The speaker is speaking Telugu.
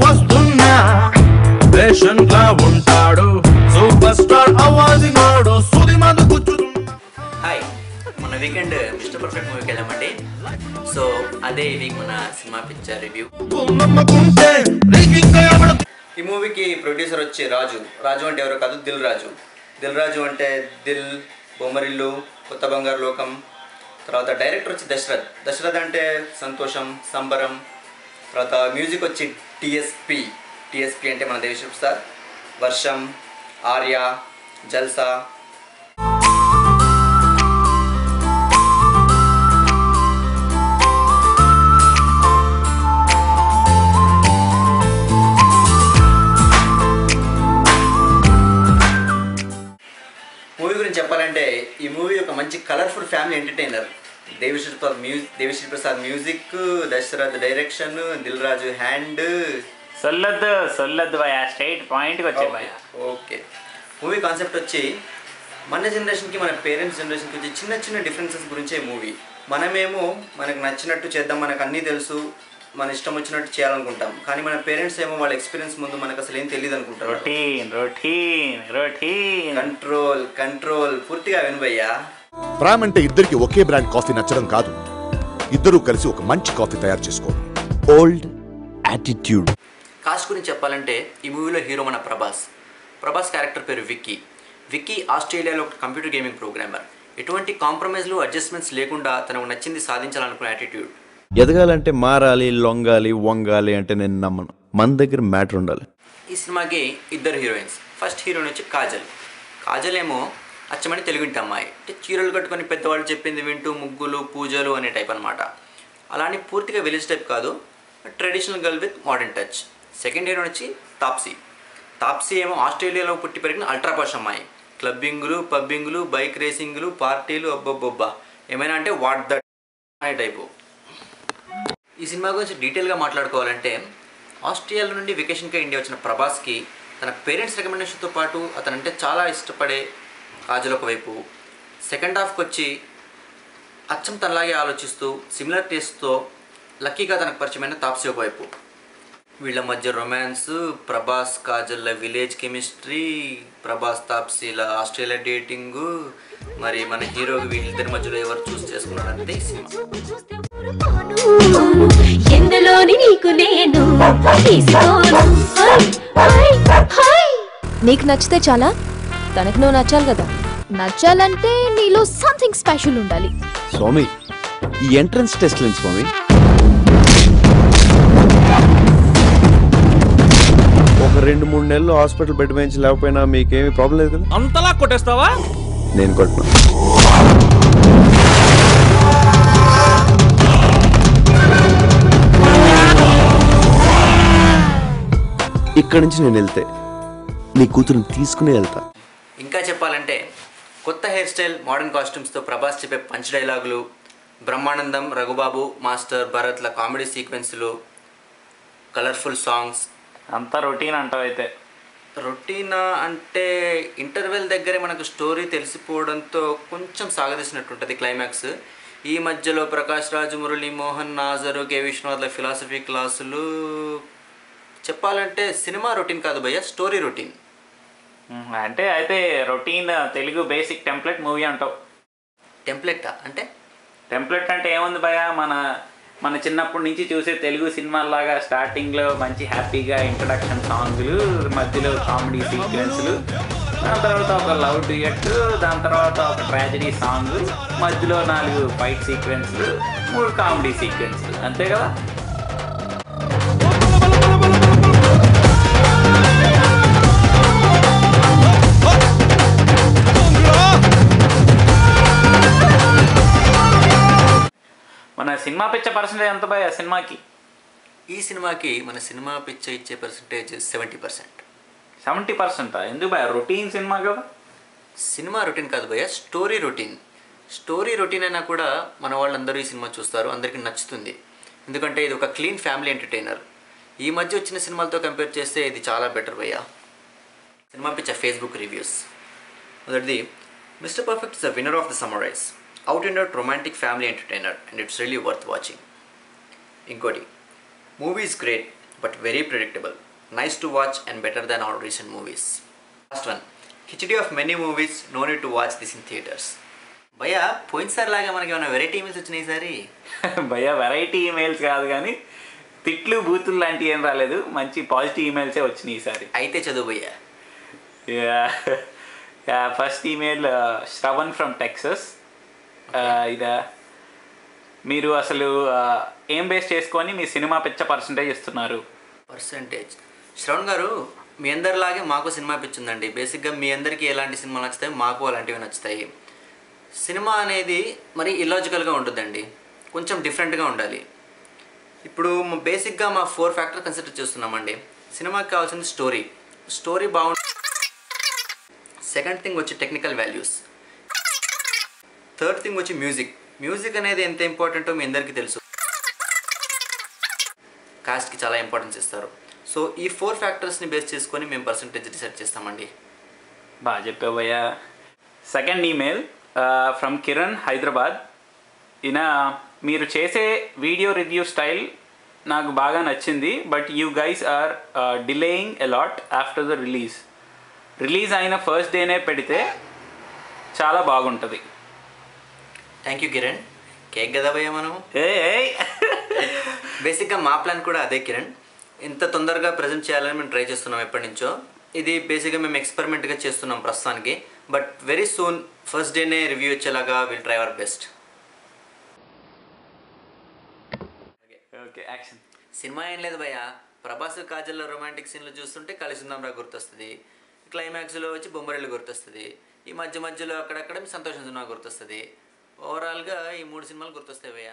వస్తున్నా పేషెంట్ లా ఉంటాడు సూపర్ స్టార్ అవాజిగాడు సుది మందు కూర్చుతున్నా. హాయ్, మన వీకెండ్ మిస్టర్ పర్ఫెక్ట్ మూవీకి వెళ్ళామండి. సో అదే ఈ వీక్ మన సినిమా పిక్చర్ రివ్యూ. ఈ మూవీకి ప్రొడ్యూసర్ వచ్చి రాజు అంటే ఎవరో కాదు, దిల్ రాజు అంటే దిల్, బొమ్మరిల్లు, కొత్త బంగారు లోకం. తర్వాత డైరెక్టర్ వచ్చి దశరథ్ అంటే సంతోషం, సంబరం. తర్వాత మ్యూజిక్ వచ్చి టిఎస్పి అంటే మన దేవిశ్రీ ప్రసాద్, వర్షం, ఆర్య, జల్సా. మూవీ గురించి చెప్పాలంటే ఈ మూవీ ఒక మంచి colourful family entertainer. Devi Sri Prasad music, Dasarath direction, Dil Raju hand. సొల్లద్దు భయ, స్ట్రైట్ పాయింట్కి వచ్చే భయ. ఓకే, మూవీ కాన్సెప్ట్ వచ్చి మన జనరేషన్కి మన పేరెంట్స్ జనరేషన్కి వచ్చి చిన్న చిన్న డిఫరెన్సెస్ గురించే మూవీ. మనమేమో మనకు నచ్చినట్టు చేద్దాం, మనకు అన్నీ తెలుసు, మన ఇష్టం వచ్చినట్టు చేయాలనుకుంటాం. కానీ మన పేరెంట్స్ ఏమో వాళ్ళ ఎక్స్పీరియన్స్ ముందు మనకు అసలు ఏం తెలియదు అనుకుంటారు. రొటీన్ కంట్రోల్ పూర్తిగా వినబయ్యా. ప్రామ్ అంటే ఇద్దరికి ఒకే బ్రాండ్ కాఫీ నచ్చడం కాదు, ఇద్దరూ కలిసి ఒక మంచి కాఫీ తయారు చేసుకోవాలి. Old attitude. కాస్ట్ గురించి చెప్పాలంటే ఈ మూవీలో హీరో మన ప్రభాస్ క్యారెక్టర్ పేరు విక్కీ ఆస్ట్రేలియాలో ఒక కంప్యూటర్ గేమింగ్ ప్రోగ్రామర్. ఎటువంటి కాంప్రమైజ్లు అడ్జస్ట్మెంట్స్ లేకుండా తనకు నచ్చింది సాధించాలనుకునే యాటిట్యూడ్. ఎదగాలంటే మారాలి, లొంగాలి, వంగాలి అంటే నేను నమ్మను. మన దగ్గర మ్యాటర్ ఉండాలి. ఈ సినిమాకి ఇద్దరు హీరోయిన్స్. ఫస్ట్ హీరోయిన్ వచ్చి కాజల్ ఏమో అచ్చమని తెలుగుంటి అమ్మాయి, అంటే చీరలు కట్టుకొని పెద్దవాళ్ళు చెప్పింది వింటూ ముగ్గులు పూజలు అనే టైప్ అనమాట. అలానే పూర్తిగా విలేజ్ టైప్ కాదు, traditional girl with modern touch. Second heroine వచ్చి తాప్సీ ఏమో ఆస్ట్రేలియాలో పుట్టి పెరిగిన అల్ట్రా పాష్ అమ్మాయి. క్లబ్బింగులు, పబ్బింగులు, బైక్ రేసింగులు, పార్టీలు, అబ్బబ్బబ్బా ఏమైనా అంటే వాట్ దట్ అనే టైపు. ఈ సినిమా గురించి డీటెయిల్గా మాట్లాడుకోవాలంటే ఆస్ట్రేలియా నుండి వెకేషన్గా ఇండియా వచ్చిన ప్రభాస్కి తన పేరెంట్స్ రికమెండేషన్తో పాటు అతనంటే చాలా ఇష్టపడే కాజల్ ఒకవైపు, సెకండ్ హాఫ్కి వచ్చి అచ్చం తనలాగే ఆలోచిస్తూ సిమిలర్ టేస్ట్తో లక్కీగా తనకు పరిచయమైన తాప్సీ ఒకవైపు. వీళ్ళ మధ్య రొమాన్స్, ప్రభాస్ కాజల్ల విలేజ్ కెమిస్ట్రీ, ప్రభాస్ తాప్సీల ఆస్ట్రేలియా డేటింగు, మరి మన హీరోకి వీళ్ళిద్దరి మధ్యలో ఎవరు చూస్ చేసుకున్నారంటే ఈ సినిమా. నీకు నచ్చితే చాలా, తనకు నువ్వు నచ్చాలి కదా. నచ్చాలంటే నీలో సంథింగ్ స్పెషల్ ఉండాలి. స్వామి, ఈ ఎంట్రన్స్ టెస్ట్ లేని స్వామి. ఒక 2-3 నెలలు హాస్పిటల్ బెడ్ నుంచి లేకపోయినా మీకేమీ ప్రాబ్లం లేదు కదా? అంతలా కొట్టేస్తావా? నేను కొట్టను. ఇక్కడి నుంచి నేను వెళ్తే నీ కూతురుని తీసుకునే వెళ్తా. ఇంకా చెప్పాలంటే కొత్త హెయిర్ స్టైల్, మోడర్న్ కాస్ట్యూమ్స్తో ప్రభాస్ చెప్పే పంచ్ డైలాగులు, బ్రహ్మానందం, రఘుబాబు, మాస్టర్ భరత్ల కామెడీ సీక్వెన్స్లు, కలర్ఫుల్ సాంగ్స్. అంతా రొటీన్ అంటావు అయితే? రొటీనా అంటే ఇంటర్వెల్ దగ్గరే మనకు స్టోరీ తెలిసిపోవడంతో కొంచెం సాగదీసినట్టుంటుంది క్లైమాక్స్. ఈ మధ్యలో ప్రకాష్ రాజు, మురళీ మోహన్, నాజరు, కె విశ్వనాథ్ల ఫిలాసఫీ క్లాసులు. చెప్పాలంటే సినిమా రొటీన్ కాదు భయ్య, స్టోరీ రొటీన్. అంటే అయితే routine Telugu basic template movie అంటావు? టెంప్లెటా అంటే? టెంప్లెట్ అంటే ఏముంది భయ, మన చిన్నప్పటి నుంచి చూసే తెలుగు సినిమాలాగా స్టార్టింగ్లో మంచి హ్యాపీగా ఇంట్రడక్షన్ సాంగ్లు, మధ్యలో కామెడీ సీక్వెన్స్లు, దాని తర్వాత ఒక లవ్ డ్యూయట్, దాని తర్వాత ఒక ట్రాజడీ సాంగ్, మధ్యలో 4 ఫైట్ సీక్వెన్స్లు, 3 కామెడీ సీక్వెన్స్లు, అంతే కదా? మన సినిమా పిచ్చ పర్సెంటేజ్ ఎంత భయ సినిమాకి? ఈ సినిమాకి మన సినిమా పిచ్చ ఇచ్చే పర్సెంటేజ్ 70%. 70%? ఎందుకు భయ? రొటీన్ సినిమా కదా. సినిమా రొటీన్ కాదు భయ, స్టోరీ రొటీన్ అయినా కూడా మన వాళ్ళందరూ ఈ సినిమా చూస్తారు, అందరికీ నచ్చుతుంది. ఎందుకంటే ఇది ఒక క్లీన్ ఫ్యామిలీ ఎంటర్టైనర్. ఈ మధ్య వచ్చిన సినిమాలతో కంపేర్ చేస్తే ఇది చాలా బెటర్ భయ్యా. సినిమా పిచ్చ ఫేస్బుక్ రివ్యూస్. మొదటిది, Mister Perfect is the winner of the summer race, out and out romantic family entertainer and it's really worth watching. ఇంకోటి, movie is great, but very predictable, nice to watch and better than all recent movies. First one, khichdi of many movies, no need to watch this in theatres. భయ్యా పోయినసారి లాగా మనకి ఏమైనా వెరైటీ ఈమెయిల్స్ వచ్చినాయి ఈసారి? భయ్యా వెరైటీ ఈమెయిల్స్ కాదు కానీ తిట్లు బూతులు లాంటివి ఏం రాలేదు, మంచి పాజిటివ్ ఈమెయిల్సే వచ్చినాయి ఈసారి. అయితే చదువు భయ్యా. First email Shravan from Texas. ఇదా మీరు అసలు ఏం బేస్ చేసుకొని మీ సినిమా పిచ్చ పర్సంటేజ్ ఇస్తున్నారు? పర్సంటేజ్ శ్రవణ్ గారు, మీ అందరిలాగే మాకు సినిమా పిచ్చిందండి. బేసిక్గా మీ అందరికీ ఎలాంటి సినిమాలు నచ్చుతాయి, మాకు అలాంటివి నచ్చుతాయి. సినిమా అనేది మరి ఇల్లాజికల్గా ఉంటుందండి, కొంచెం డిఫరెంట్గా ఉండాలి. ఇప్పుడు బేసిక్గా మా 4 ఫ్యాక్టర్ కన్సిడర్ చేస్తున్నామండి. సినిమాకి కావాల్సింది స్టోరీ బాగుంది. సెకండ్ థింగ్ వచ్చి టెక్నికల్ వాల్యూస్. థర్డ్ థింగ్ వచ్చి మ్యూజిక్ అనేది ఎంత ఇంపార్టెంటో మీ అందరికీ తెలుసు. కాస్ట్కి చాలా ఇంపార్టెన్స్ ఇస్తారు. సో ఈ 4 ఫ్యాక్టర్స్ని బేస్ చేసుకొని మేము పర్సంటేజ్ డిసైడ్ చేస్తామండి. బాగా చెప్పావయ్యా. Second email from Kiran, Hyderabad. ఈయన మీరు చేసే వీడియో రివ్యూ స్టైల్ నాకు బాగా నచ్చింది, but you guys are delaying a lot after the release అయిన ఫస్ట్ డేనే పెడితే చాలా బాగుంటుంది. Thank you Kiran. కేక్ కదా భయ్యా మనం. ఏ బేసిక్గా మా ప్లాన్ కూడా అదే కిరణ్. ఇంత తొందరగా ప్రజెంట్ చేయాలని మేము ట్రై చేస్తున్నాం ఎప్పటి నుంచో. ఇది బేసిక్గా మేము ఎక్స్పెరిమెంట్గా చేస్తున్నాం ప్రస్తుతానికి, బట్ వెరీ సూన్ ఫస్ట్ డేనే రివ్యూ వచ్చేలాగా will try our best. Okay, action. Cinema ఏం లేదు భయ్య, ప్రభాస్ కాజల్లో రొమాంటిక్ సీన్లు చూస్తుంటే కలిసిందాంరా గుర్తొస్తుంది. క్లైమాక్స్లో వచ్చి బొమ్మరిల్లు గుర్తొస్తుంది. ఈ మధ్యలో అక్కడక్కడ సంతోషం సినిమా గుర్తొస్తుంది. ఓవరాల్గా ఈ 3 సినిమాలు గుర్తొస్తాయి భయ్య.